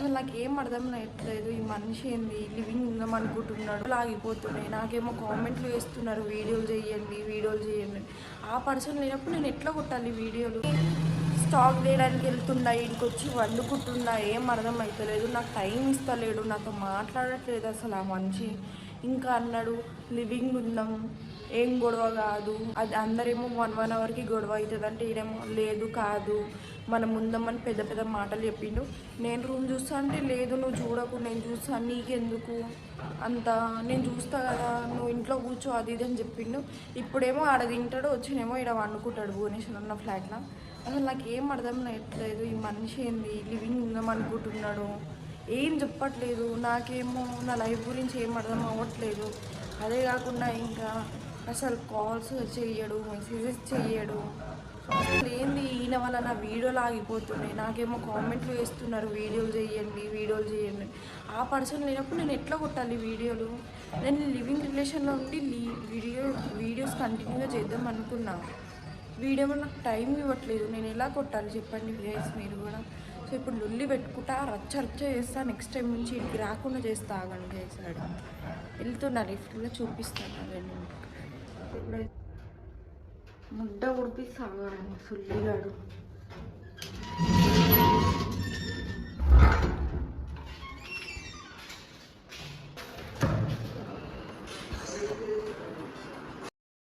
అసలు నాకేం అర్థం అవ్వట్లేదు. ఈ మనిషి ఏంది లివింగ్ ఉందాం అనుకుంటున్నాడు ఆగిపోతున్నాయి. నాకేమో కామెంట్లు వేస్తున్నారు, వీడియోలు చేయండి. ఆ పర్సన్ లేనప్పుడు నేను ఎట్లా కొట్టాలి వీడియోలు? స్టాక్ చేయడానికి వెళ్తున్నా, ఇంటికి వచ్చి వండుకుంటున్నా, ఏం అర్థం అవుతలేదు. నాకు టైం ఇస్తలేడు, నాతో మాట్లాడట్లేదు అసలు ఆ మనిషి. ఇంకా అన్నాడు లివింగ్ ఉందాం, ఏం గొడవ కాదు, అది అందరేమో 1 అవర్కి గొడవ అవుతుంది అంటే ఈయనేమో లేదు కాదు మనం ఉందామని పెద్ద పెద్ద మాటలు చెప్పిండు. నేను రూమ్ చూస్తా అంటే లేదు నువ్వు చూడకు, నేను చూస్తాను, నీకెందుకు అంత, నేను చూస్తా కదా, నువ్వు ఇంట్లో కూర్చో అది ఇది అని చెప్పిండు. ఇప్పుడేమో ఆడ తింటాడు, వచ్చినేమో ఇక్కడ వండుకుంటాడు భువనేశ్వర్ ఉన్న ఫ్లాట్లో. అసలు నాకు ఏం అర్థం అవ్వట్లేదు. ఈ మనిషి ఏంది లివింగ్ ఉందాం అనుకుంటున్నాడు, ఏం చెప్పట్లేదు. నాకేమో నా లైఫ్ గురించి ఏం అర్థం అవ్వట్లేదు. అదే కాకుండా ఇంకా అసలు కాల్స్ చెయ్యడు, మెసేజెస్ చెయ్యడు. అసలు ఏంది ఈయన వల్ల నా వీడియోలు ఆగిపోతున్నాయి. నాకేమో కామెంట్లు వేస్తున్నారు, వీడియోలు చేయండి. ఆ పర్సన్ లేనప్పుడు నేను ఎట్లా కొట్టాలి వీడియోలు? నేను లివింగ్ రిలేషన్లో ఉండి వీడియోస్ కంటిన్యూగా చేద్దాం అనుకున్నా. వీడియో నాకు టైం ఇవ్వట్లేదు, నేను ఎలా కొట్టాలి చెప్పండి గైస్ మీరు కూడా. సో ఇప్పుడు లొల్లి పెట్టుకుంటా రచ్చ చేస్తా, నెక్స్ట్ టైం నుంచి ఇంటికి రాకుండా చేస్తా. ఆగండి గైస్, వెళ్తున్నా లిఫ్ట్లో చూపిస్తాను. అదండి ఇప్పుడు ముద్ద ఉడిపిస్తా సుల్లిగాడు.